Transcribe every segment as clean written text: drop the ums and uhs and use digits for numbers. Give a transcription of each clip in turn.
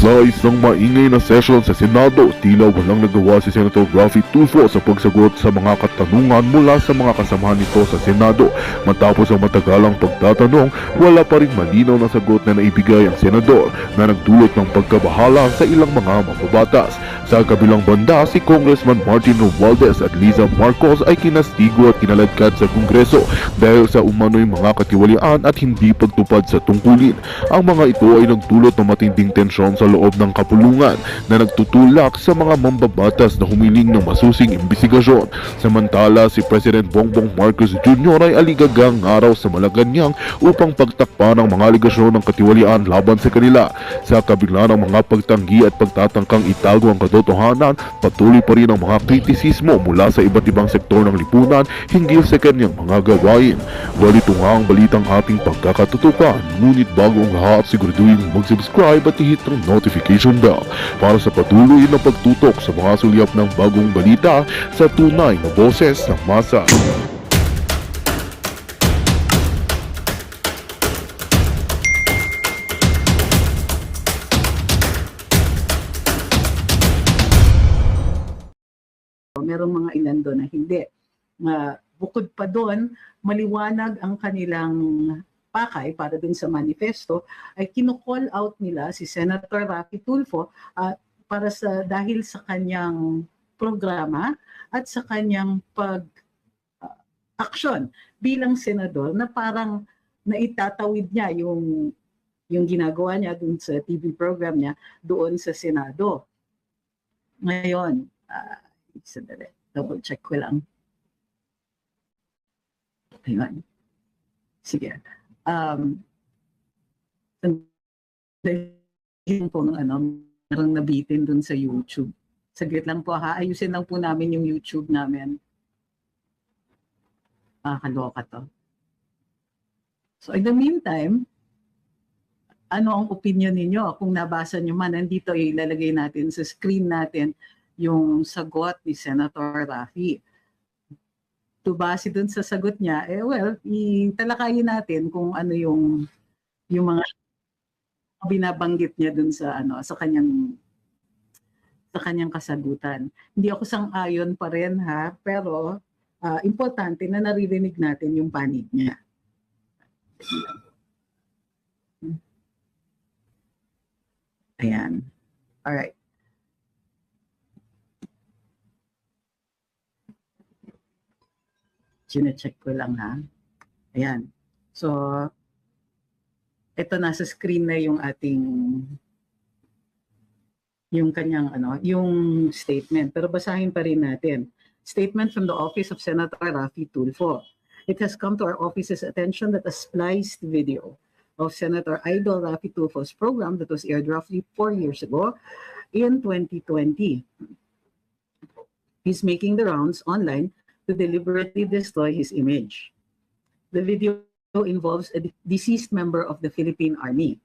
Sa isang maingay na session sa Senado, tila walang nagawa si Senator Raffy Tulfo sa pagsagot sa mga katanungan mula sa mga kasamahan nito sa Senado. Matapos ang matagalang pagtatanong, wala pa rin malinaw na sagot na naibigay ang senador na nagdulot ng pagkabahala sa ilang mga mababatas. Sa kabilang banda, si Congressman Martin Romualdez at Liza Marcos ay kinastigo at kinaladkad sa Kongreso dahil sa umano'y mga katiwalian at hindi pagtupad sa tungkulin. Ang mga ito ay nagdulot ng matinding tensyon sa loob ng kapulungan na nagtutulak sa mga mambabatas na humiling ng masusing imbestigasyon. Samantala, si President Bongbong Marcos Jr. ay aligagang araw sa Malacanang upang pagtakpan ang mga aligasyon ng katiwalian laban sa kanila. Sa kabila ng mga pagtanggi at pagtatangkang itago ang katotohanan, patuloy pa rin ang mga kritisismo mula sa iba't ibang sektor ng lipunan hinggil sa kanyang mga gawain. Ganito nga ang balitang ating pagkakatutukan, ngunit bago ang lahat, siguraduhin mag-subscribe at i-hit ang notification bell para sa patuloy na pagtutok sa mga sulyap ng bagong balita sa tunay na boses ng masa. Merong mga ilan doon na hindi. Bukod pa doon, maliwanag ang kanilang pakay para dun sa manifesto, ay kino-call out nila si Senator Raffy Tulfo dahil sa kanyang programa at sa kanyang pag-aksyon bilang senador na parang naitatawid niya yung ginagawa niya dun sa TV program niya doon sa Senado. Ngayon, sandali, double check ko lang. Ayun. Sige. Sandali po ng merong nabitin dun sa YouTube. Saglit lang po ha. Ayusin lang po namin yung YouTube namin. Kaloka to. So in the meantime, ano ang opinion ninyo? Kung nabasa nyo man, nandito ilalagay natin sa screen natin yung sagot ni Senator Raffy. Base dun sa sagot niya, italakayin natin kung ano yung mga binabanggit niya dun sa sa kanyang kasagutan. Hindi ako sang-ayon pa rin ha, pero importante na naririnig natin yung panig niya. Ayan. All right. Chine-check ko lang ha. Ayan. So, ito nasa screen na yung kanyang yung statement. Pero basahin pa rin natin. Statement from the Office of Senator Raffy Tulfo. It has come to our office's attention that a spliced video of Senator Idol Raffy Tulfo's program that was aired roughly 4 years ago in 2020 is making the rounds online to deliberately destroy his image. The video involves a deceased member of the Philippine Army.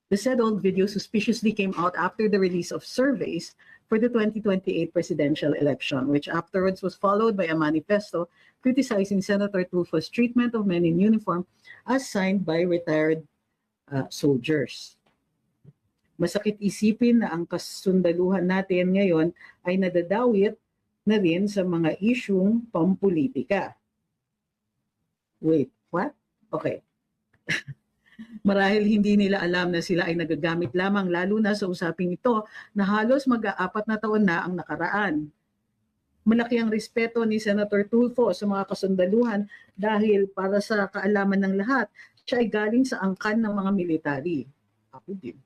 The said old video suspiciously came out after the release of surveys for the 2028 presidential election, which afterwards was followed by a manifesto criticizing Senator Tulfo's treatment of men in uniform as signed by retired soldiers. Masakit isipin na ang kasundaluhan natin ngayon ay nadadawit na rin sa mga isyung pampolitika. Wait, what? Okay. Marahil hindi nila alam na sila ay nagagamit lamang, lalo na sa usaping ito na halos mag-4 na taon na ang nakaraan. Malaki ang respeto ni Senator Tulfo sa mga kasundaluhan dahil para sa kaalaman ng lahat, siya ay galing sa angkan ng mga military. Ako din.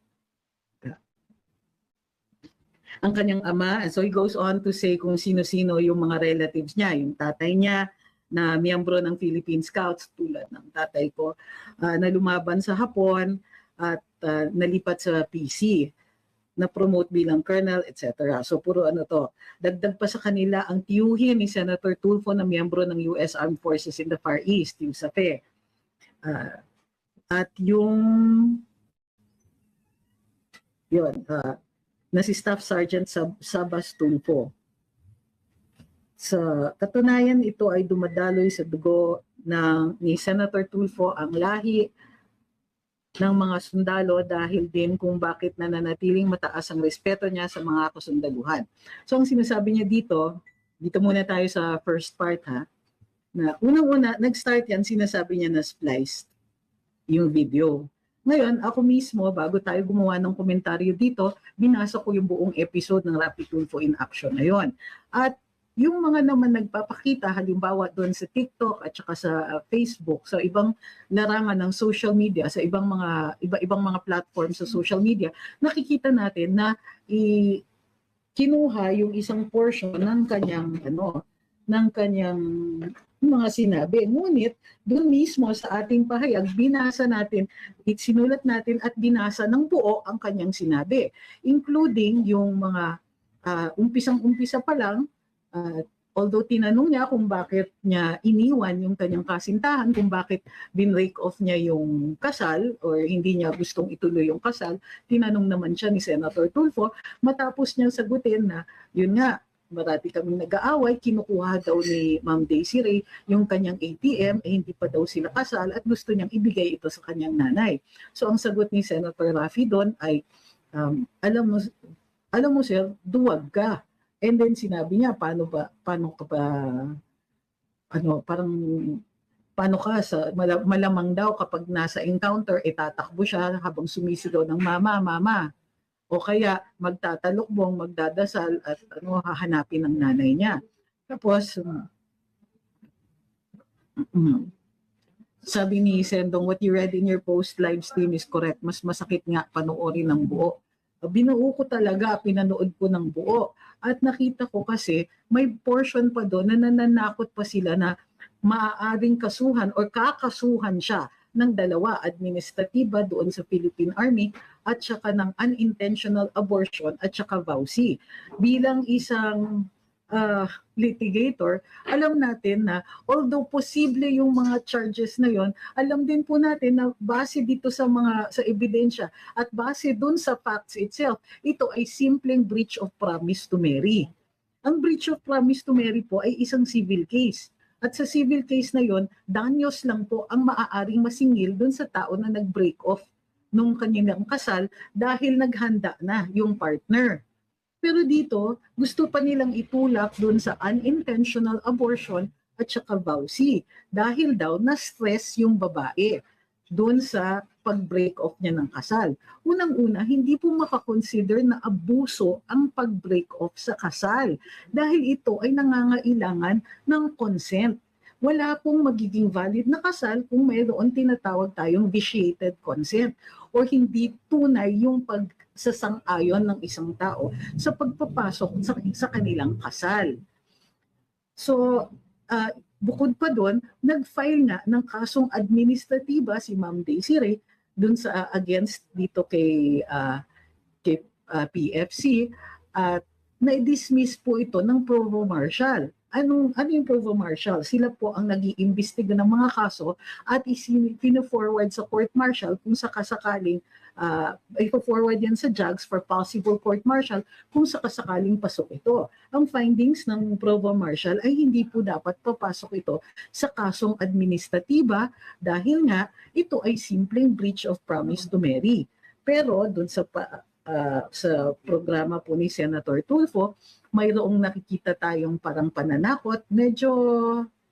Ang kanyang ama, so he goes on to say kung sino-sino yung mga relatives niya, yung tatay niya na miyembro ng Philippine Scouts tulad ng tatay ko na lumaban sa Hapon at nalipat sa PC, na promote bilang colonel, etc. So puro to. Dagdag pa sa kanila ang tiyuhin ni Senator Tulfo na miyembro ng US Armed Forces in the Far East, yung SAFE. At yung na si Staff Sergeant Sabas Tulfo. Sa katunayan, ito ay dumadaloy sa dugo ni Senator Tulfo ang lahi ng mga sundalo dahil din kung bakit nananatiling mataas ang respeto niya sa mga kasundaluhan. So ang sinasabi niya dito muna tayo sa first part ha, na unang-una, nag-start yan, sinasabi niya na spliced yung video. Ngayon, ako mismo, bago tayo gumawa ng komentaryo dito, binasa ko yung buong episode ng Rapid Tulfo in Action na yon. At yung mga naman nagpapakita, halimbawa doon sa TikTok at saka sa Facebook, sa ibang larangan ng social media, sa iba-ibang mga platform sa social media, nakikita natin na kinuha yung isang portion ng kanyang mga sinabi. Ngunit doon mismo sa ating pahayag, binasa natin, sinulat natin at binasa ng buo ang kanyang sinabi, including yung mga umpisang-umpisa pa lang. Although tinanong niya kung bakit niya iniwan yung kanyang kasintahan, kung bakit binrake off niya yung kasal or hindi niya gustong ituloy yung kasal, tinanong naman siya ni Senator Tulfo, matapos niyang sagutin na yun nga, marati kaming nag-aaway, kinukuha daw ni Ma'am Daisy Ray yung kanyang ATM, hindi pa daw sila kasal at gusto niyang ibigay ito sa kanyang nanay. So ang sagot ni Senator Raffy doon ay, alam mo sir, duwag ka. And then sinabi niya, paano ka malamang daw kapag nasa encounter, tatakbo siya habang sumisigaw ng mama. O kaya magtatalokbong, magdadasal at hahanapin ng nanay niya. Tapos, sabi ni Sendong, what you read in your post live stream is correct. Mas masakit nga panoorin ng buo. Binuo ko talaga, pinanood ko ng buo. At nakita ko kasi may portion pa doon na nananakot pa sila na maaaring kasuhan or kakasuhan siya ng dalawa, administratiba doon sa Philippine Army at saka ng unintentional abortion at saka VAUSI. Bilang isang litigator, alam natin na although posible yung mga charges na yon, alam din po natin na base dito sa ebidensya at base dun sa facts itself, ito ay simpleng breach of promise to marry. Ang breach of promise to marry po ay isang civil case. At sa civil case na yon, danyos lang po ang maaaring masingil dun sa tao na nag-break off nung kanilang kasal dahil naghanda na yung partner. Pero dito, gusto pa nilang itulak dun sa unintentional abortion at saka VAUSI dahil daw na-stress yung babae dun sa pag-break off niya ng kasal. Unang-una, hindi po makakonsider na abuso ang pag-break off sa kasal dahil ito ay nangangailangan ng consent. Wala pong magiging valid na kasal kung mayroon tinatawag tayong vitiated consent o hindi tunay yung pagsasang-ayon ng isang tao sa pagpapasok sa kanilang kasal. So, bukod pa doon, nag-file nga ng kasong administratiba si Ma'am Daisy Ray dun sa against dito kay PFC at na-dismiss po ito ng Provo Marshal. Ano yung Provo Marshal? Sila po ang nag-iimbestiga ng mga kaso at pino-forward sa court martial kung sakasakaling ipo-forward yan sa JAGS for possible court martial kung sakasakaling pasok ito. Ang findings ng Provo Marshal ay hindi po dapat papasok ito sa kasong administratiba dahil nga ito ay simpleng breach of promise to marry. Pero dun sa programa po ni Senator Tulfo, mayroong nakikita tayong parang pananakot, medyo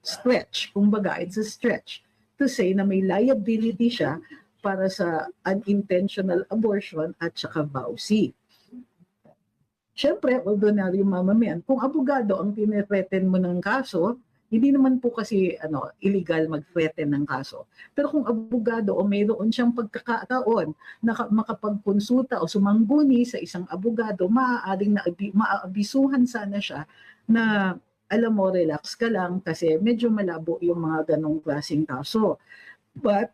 stretch, kumbaga it's a stretch to say na may liability siya para sa unintentional abortion at saka VAUSI. Siyempre, ordinaryo mamamayan, kung abogado ang tinethreaten mo ng kaso, hindi naman po kasi illegal mag-threaten ng kaso. Pero kung abogado o mayroon siyang pagkakataon na makapagkonsulta o sumangguni sa isang abogado, maaaring maabisuhan sana siya na alam mo, relax ka lang kasi medyo malabo yung mga ganong klaseng kaso. But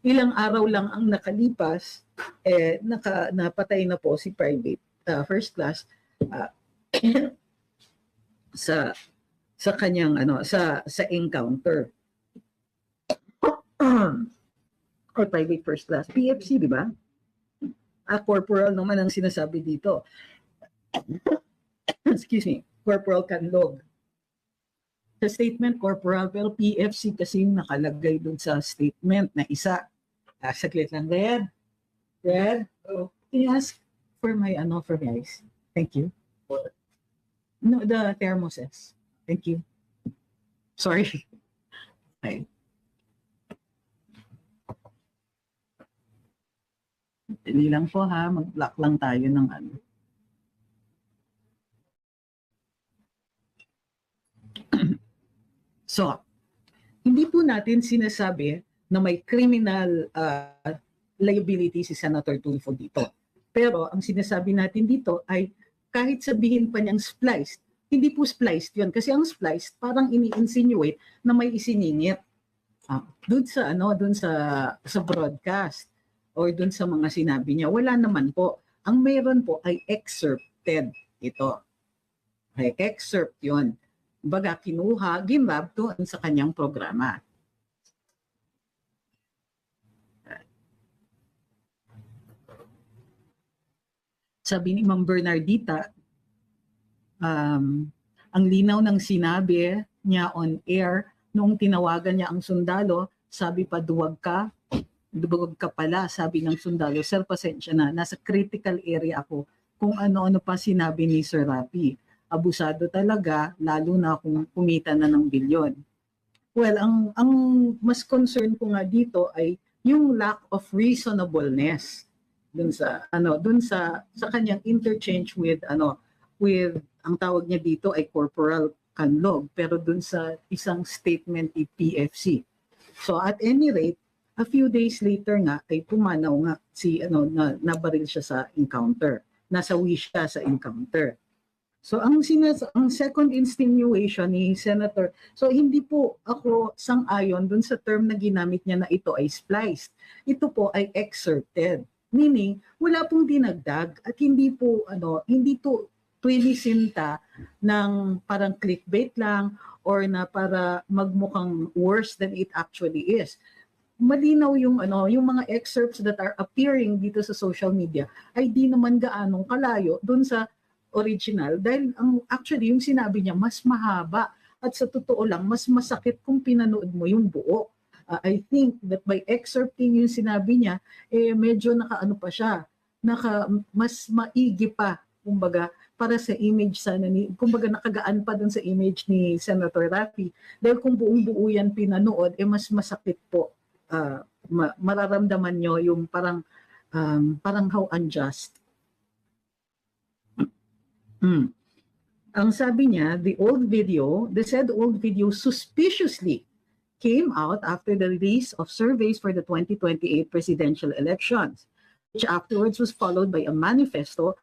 ilang araw lang ang nakalipas, napatay na po si Private First Class sa kanyang sa encounter or Private First Class PFC, di ba? Corporal naman ang sinasabi dito. Excuse me, Corporal Canlog. Sa statement corporal, pero PFC kasi yung nakalagay dun sa statement na isa. Saglit lang. Red, oh, can you ask for my, for my ice? Thank you. No, the thermoses. Thank you. Sorry. Okay. Hindi lang po ha, mag-block lang tayo ng ano. So, hindi po natin sinasabi na may criminal liability si Senator Tulfo dito. Pero ang sinasabi natin dito ay kahit sabihin pa niyang spliced, hindi po spliced yun. Kasi ang spliced parang ini-insinuate na may isiningit. Doon sa broadcast or doon sa mga sinabi niya, wala naman po. Ang meron po ay excerpted ito. Ay excerpt yun. Baga kinuha, ginrab doon sa kanyang programa. Sabi ni Ma'am Bernardita, ang linaw ng sinabi niya on air noong tinawagan niya ang sundalo, sabi pa duwag ka pala, sabi ng sundalo, sir pasensya na, nasa critical area ako, kung ano-ano pa sinabi ni Sir Rapi. Abusado talaga, lalo na kung kumita na ng bilyon. Well, ang mas concern ko nga dito ay yung lack of reasonableness dun sa kanyang interchange with ang tawag niya dito ay Corporal Canlog, pero dun sa isang statement ni PFC. So at any rate, a few days later nga ay pumanaw nga si nabaril siya sa encounter. Nasawi siya sa encounter. So ang second insinuation ni Senator, so hindi po ako sang-ayon dun sa term na ginamit niya na ito ay spliced. Ito po ay excerpted. Meaning, wala pong dinagdag at hindi to twinisinta ng parang clickbait lang or na para magmukhang worse than it actually is. Malinaw yung mga excerpts that are appearing dito sa social media ay di naman gaanong kalayo dun sa original dahil actually yung sinabi niya mas mahaba at sa totoo lang mas masakit kung pinanood mo yung buo. I think that by excerpting yung sinabi niya medyo pa siya, mas maigi pa kumbaga para sa image sana kumbaga nakagaan pa dun sa image ni Senator Rafi dahil kung buong-buo yan pinanood mas masakit po. Mararamdaman nyo yung parang how unjust. Ang sabi niya, the said old video suspiciously came out after the release of surveys for the 2028 presidential elections, which afterwards was followed by a manifesto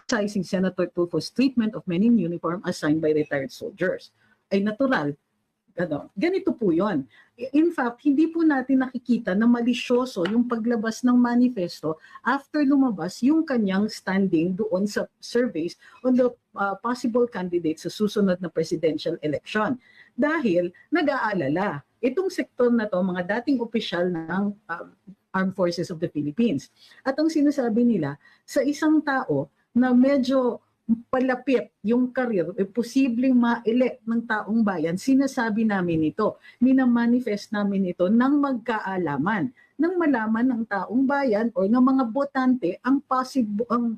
criticizing Senator Tulfo's treatment of men in uniform assigned by retired soldiers. Ay natural. Ganito po yun. In fact, hindi po natin nakikita na malisyoso yung paglabas ng manifesto after lumabas yung kanyang standing doon sa surveys on the possible candidates sa susunod na presidential election. Dahil nag-aalala, itong sektor na to, mga dating opisyal ng Armed Forces of the Philippines. At ang sinasabi nila, sa isang tao na medyo palapit yung karir, posibleng ma-elect ng taong bayan, sinasabi namin ito, minamanifest namin ito nang magkaalaman, nang malaman ng taong bayan o ng mga botante ang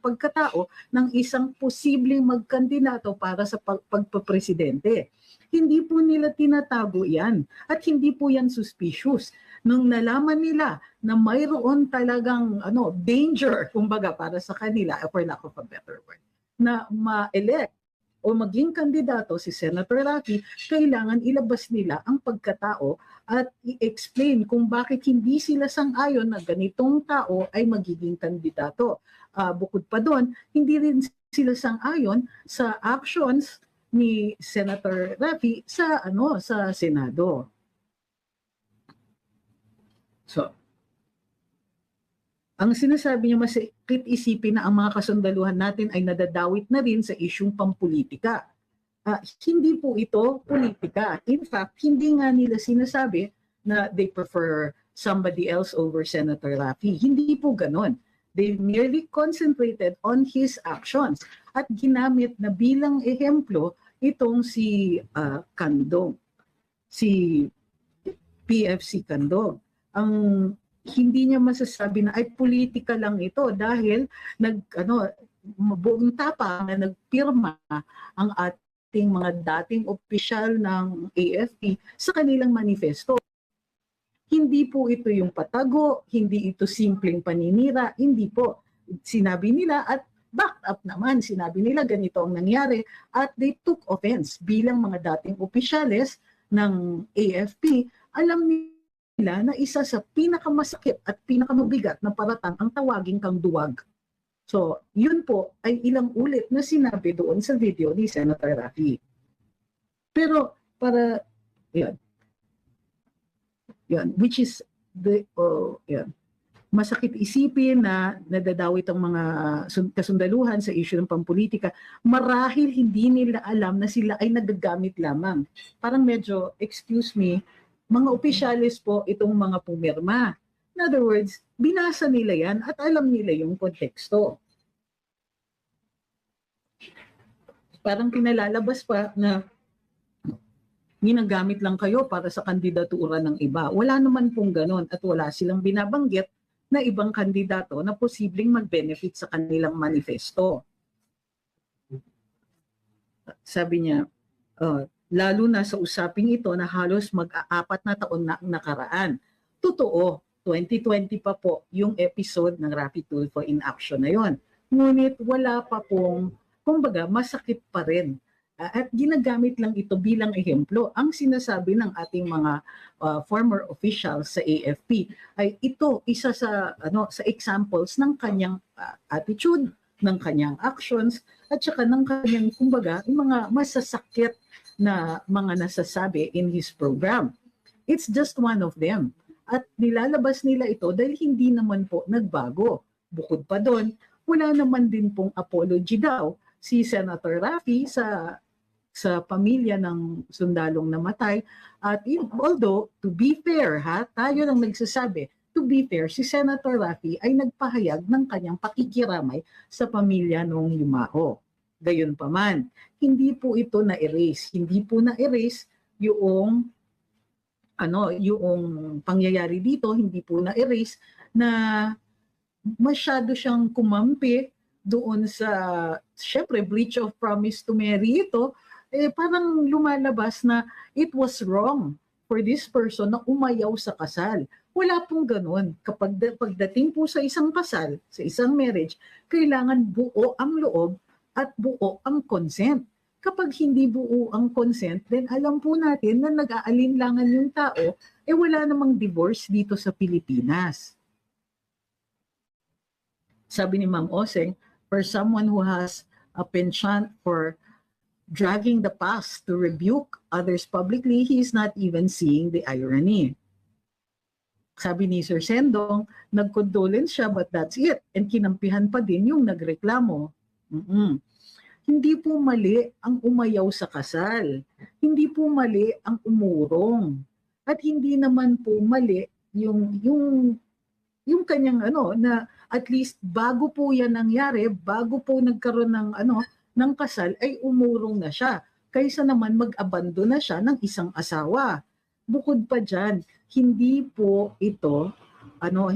pagkatao ng isang posibleng magkandidato para sa pagpapresidente. Hindi po nila tinatago yan at hindi po yan suspicious. Nung nalaman nila na mayroon talagang danger, kumbaga para sa kanila, for lack of a better word, na ma-elect o maging kandidato si Senator Rafi, kailangan ilabas nila ang pagkatao at i-explain kung bakit hindi sila sang-ayon na ganitong tao ay magiging kandidato. Bukod pa doon, hindi rin sila sang-ayon sa actions ni Senator Rafi sa Senado. So, ang sinasabi niya, masakit isipin na ang mga kasundaluhan natin ay nadadawit na rin sa isyung pampolitika. Hindi po ito politika. In fact, hindi nga nila sinasabi na they prefer somebody else over Senator Rafi. Hindi po ganon. They merely concentrated on his actions at ginamit na bilang ehemplo itong si Candong, si PFC Candong. hindi niya masasabi na ay politika lang ito dahil buong tapang na nagpirma ang ating mga dating opisyal ng AFP sa kanilang manifesto. Hindi po ito yung patago, hindi ito simpleng paninira, hindi po. Sinabi nila at backed up naman, sinabi nila ganito ang nangyari at they took offense bilang mga dating opisyales ng AFP. Alam nila na isa sa pinakamasakit at pinakamabigat na paratang ang tawagin kang duwag. So, yun po ay ilang ulit na sinabi doon sa video ni Senator Raffy. Pero para, yan, which is masakit isipin na nadadawit ang mga kasundaluhan sa issue ng pampolitika, marahil hindi nila alam na sila ay nagagamit lamang. Parang medyo, excuse me, mga opisyalis po itong mga pumirma. In other words, binasa nila yan at alam nila yung konteksto. Parang pinalalabas pa na ginagamit lang kayo para sa kandidatura ng iba. Wala naman pong ganon at wala silang binabanggit na ibang kandidato na posibleng mag-benefit sa kanilang manifesto. Sabi niya, lalo na sa usaping ito na halos mag-aapat na taon na nakaraan. Totoo, 2020 pa po yung episode ng Raffy Tulfo in Action na yon. Ngunit wala pa pong, kumbaga, masakit pa rin. At ginagamit lang ito bilang ehemplo. Ang sinasabi ng ating mga former officials sa AFP ay ito isa sa examples ng kanyang attitude, ng kanyang actions, at saka ng kanyang, kumbaga, mga masasakit na mga nasasabi in his program. It's just one of them. At nilalabas nila ito dahil hindi naman po nagbago. Bukod pa doon, wala naman din pong apology daw si Senator Raffy sa pamilya ng sundalong namatay. At although, to be fair, tayo lang nagsasabi, to be fair, si Senator Raffy ay nagpahayag ng kanyang pakikiramay sa pamilya noong yumao. Gayunpaman, hindi po ito na-erase. Hindi po na-erase yung pangyayari dito, hindi po na-erase na masyado siyang kumampi doon sa, syempre, breach of promise to marry ito, parang lumalabas na it was wrong for this person na umayaw sa kasal. Wala pong ganun. Pagdating po sa isang kasal, sa isang marriage, kailangan buo ang loob at buo ang consent. Kapag hindi buo ang consent, then alam po natin na nag-aalinlangan yung tao, wala namang divorce dito sa Pilipinas. Sabi ni Ma'am Oseng, for someone who has a penchant for dragging the past to rebuke others publicly, he is not even seeing the irony. Sabi ni Sir Sendong, nag-condolence siya but that's it. And kinampihan pa din yung nagreklamo. Hindi po mali ang umayaw sa kasal. Hindi po mali ang umurong. At hindi naman po mali yung kanyang na at least bago po yan nangyari, bago po nagkaroon ng kasal ay umurong na siya. Kaysa naman mag-abandon na siya ng isang asawa. Bukod pa dyan, hindi po ito, how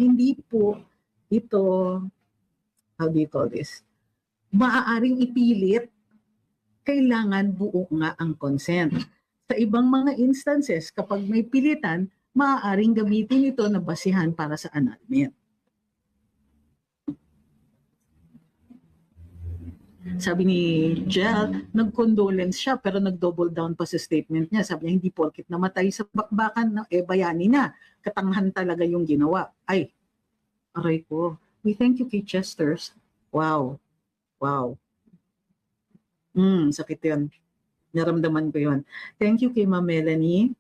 do you call this? Maaaring ipilit, kailangan buo nga ang consent. Sa ibang mga instances, kapag may pilitan, maaaring gamitin ito na basihan para sa annulment. Sabi ni Jel, nag-condolence siya pero nag-double down pa sa statement niya. Sabi niya, hindi porkit namatay sa bakbakan, bayani na. Katanghan talaga yung ginawa. Ay, aray ko. We thank you kay Chesters. Wow. Sakit yun. Naramdaman ko yun. Thank you kay Ma'am Melanie.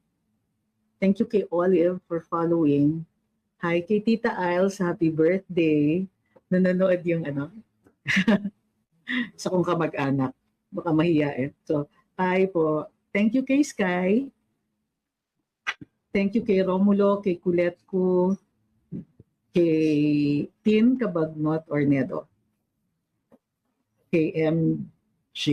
Thank you kay Olive for following. Hi kay Tita Isles, happy birthday. Nanonood yung sa kong kamag-anak. Baka mahiya So, hi po. Thank you kay Sky. Thank you kay Romulo, kay Kuletko, kay Tin Cabagnot Ornedo, kay MJ,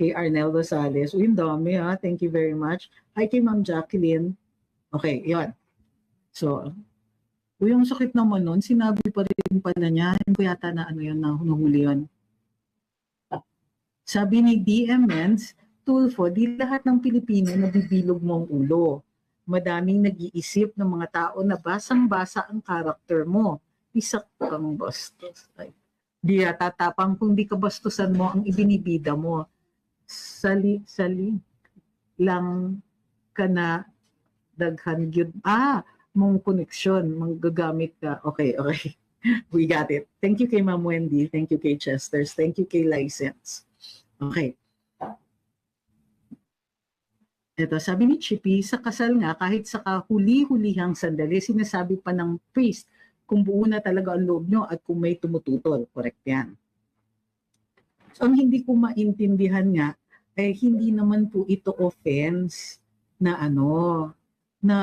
kay Arnel Rosales. Uy, dami Thank you very much. Hi kay Ma'am Jacqueline. Okay, yon. So, Uy, ang sakit naman nun, sinabi pa rin pala niya, hindi ko yata na ano yun, na nahuli yun. Sabi ni DM Mens, Tulfo, di lahat ng Pilipino nabibilog mo ang ulo. Madaming nag-iisip ng mga tao na basang-basa ang karakter mo. Isa kang bastos. Ay, di yata tapang kung di ka bastusan mo ang ibinibida mo. Sali lang ka na daghan gyud. Mong koneksyon, manggagamit ka. Okay, okay. We got it. Thank you kay Ma'am Wendy. Thank you kay Chesters. Thank you kay License. Okay. Ito, sabi ni Chippy, sa kasal nga, kahit sa kahuli-hulihang sandali, sinasabi pa ng priest kung buo na talaga ang loob nyo at kung may tumututol. Correct yan. So, ang hindi ko maintindihan nga, ay hindi naman po ito offense na na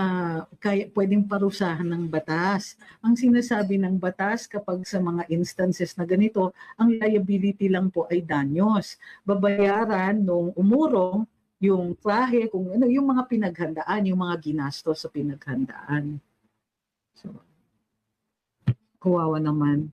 kaya pwedeng parusahan ng batas. Ang sinasabi ng batas kapag sa mga instances na ganito, ang liability lang po ay danyos. Babayaran nung umurong yung trahe, kung ano, yung mga pinaghandaan, yung mga ginastos sa pinaghandaan. So, kawawa naman.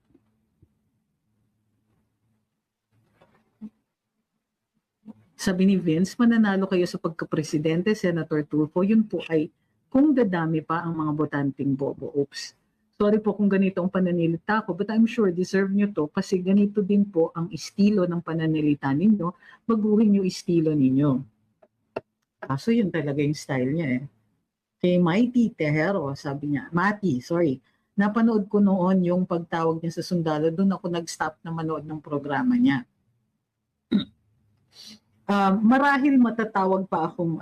Sabi ni Vince, mananalo kayo sa pagka-presidente, Senator Tulfo, yun po ay kung dadami pa ang mga botanteng bobo. Oops. Sorry po kung ganito ang pananilita ko, but I'm sure deserve nyo to kasi ganito din po ang estilo ng pananilita ninyo, baguhin yung estilo ninyo. Kaso yun talaga yung style niya eh. Kay Mighty Tejero, sabi niya, napanood ko noon yung pagtawag niya sa sundalo, doon ako nag-stop na manood ng programa niya. Marahil matatawag pa akong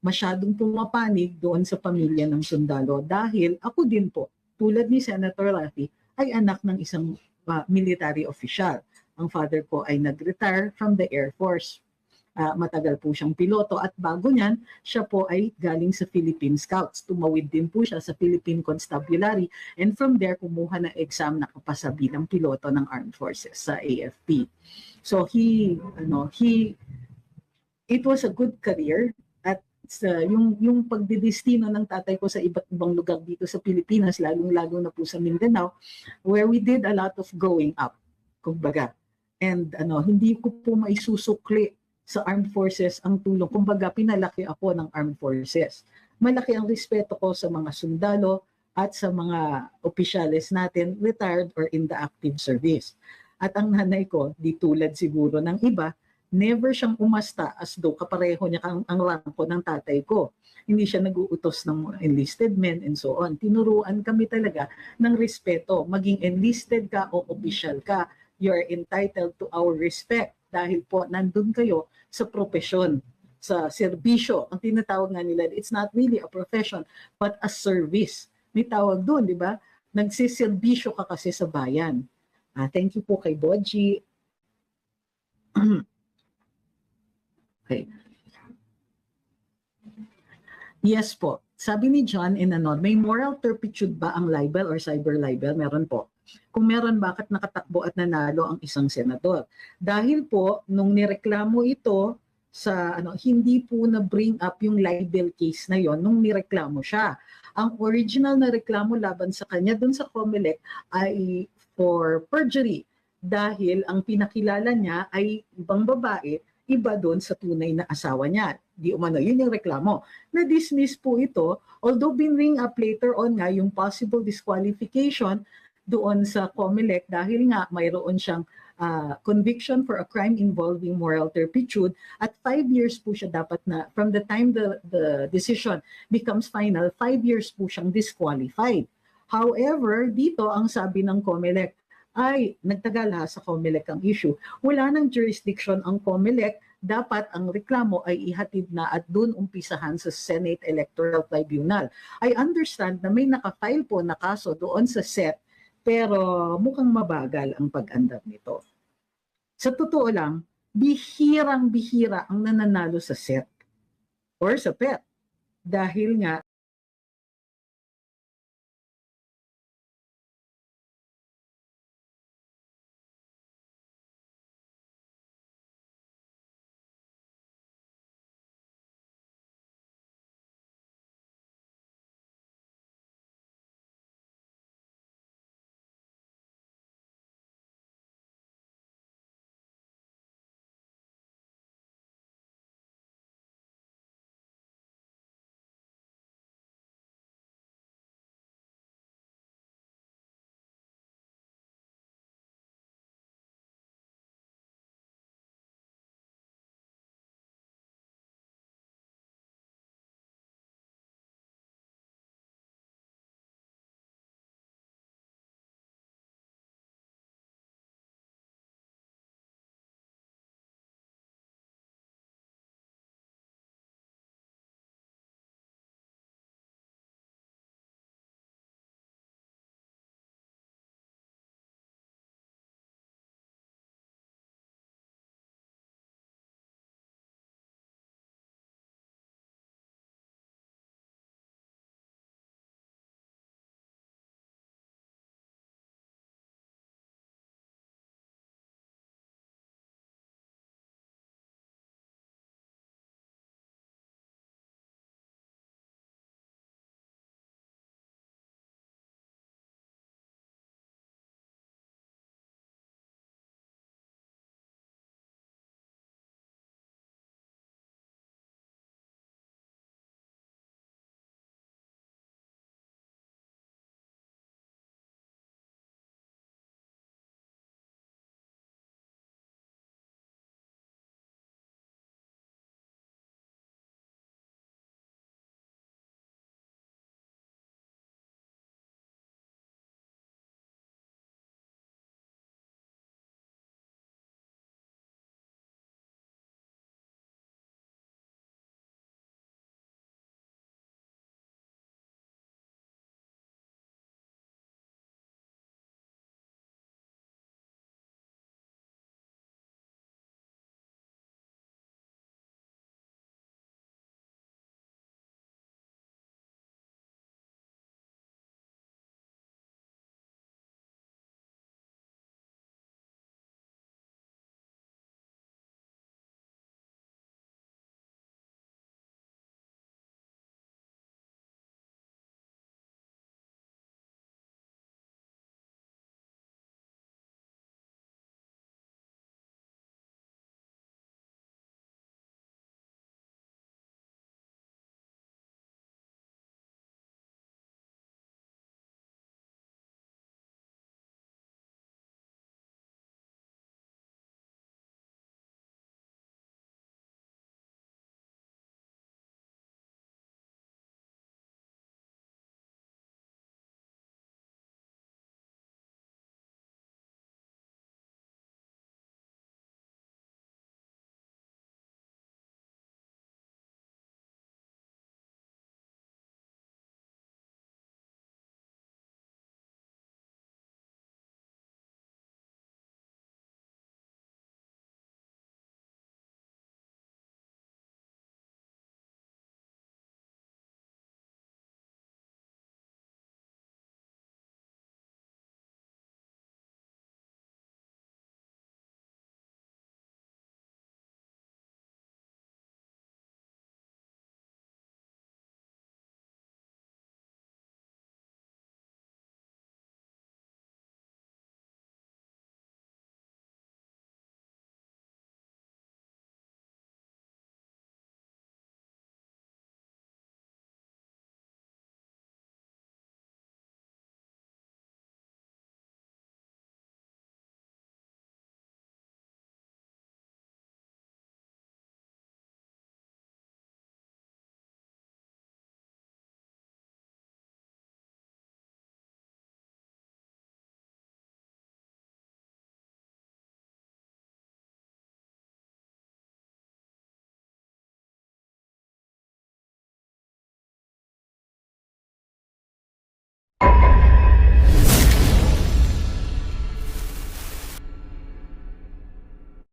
masyadong pumapanig doon sa pamilya ng sundalo dahil ako din po, tulad ni Senator Raffy, ay anak ng isang military official. Ang father ko ay nag-retire from the Air Force. Matagal po siyang piloto at bago niyan, siya po ay galing sa Philippine Scouts. Tumawid din po siya sa Philippine Constabulary and from there kumuha ng exam na kapasa bilang piloto ng Armed Forces sa AFP. So it was a good career at yung pagdidestino ng tatay ko sa iba't ibang lugar dito sa Pilipinas, lalong-lalo na po sa Mindanao, where we did a lot of growing up, kumbaga. And hindi ko po maisusukli sa armed forces ang tulong. Kumbaga, pinalaki ako ng armed forces. Malaki ang respeto ko sa mga sundalo at sa mga opisyales natin, retired or in the active service. At ang nanay ko, di tulad siguro ng iba, never siyang umasta as though kapareho niya ang rangko ng tatay ko. Hindi siya nag-uutos ng enlisted men and so on. Tinuruan kami talaga ng respeto. Maging enlisted ka o official ka, you are entitled to our respect dahil po nandun kayo sa propesyon, sa serbisyo. Ang tinatawag nga nila, it's not really a profession, but a service. May tawag doon, di ba? Nagsiservisyo ka kasi sa bayan. Thank you po kay Boji. Okay. Yes po. Sabi ni John Inanon, may moral turpitude ba ang libel or cyber libel? Meron po. Kung meron, bakit nakatakbo at nanalo ang isang senador? Dahil po, nung nireklamo ito sa hindi po na bring up yung libel case na yon nung nireklamo siya. Ang original na reklamo laban sa kanya dun sa COMELEC ay for perjury dahil ang pinakilala niya ay ibang babae, iba doon sa tunay na asawa niya. Di umano, yun yung reklamo. Na-dismiss po ito, although binring up later on nga yung possible disqualification doon sa COMELEC dahil nga mayroon siyang conviction for a crime involving moral turpitude at 5 years po siya dapat na, from the time the decision becomes final, 5 years po siyang disqualified. However, dito ang sabi ng COMELEC, ay nagtagal sa COMELEC ang issue. Wala nang jurisdiction ang COMELEC, dapat ang reklamo ay ihatid na at doon umpisahan sa Senate Electoral Tribunal. I understand na may nakafile po na kaso doon sa SET, pero mukhang mabagal ang pag-andar nito. Sa totoo lang, bihirang-bihira ang nananalo sa SET or sa PET dahil nga you.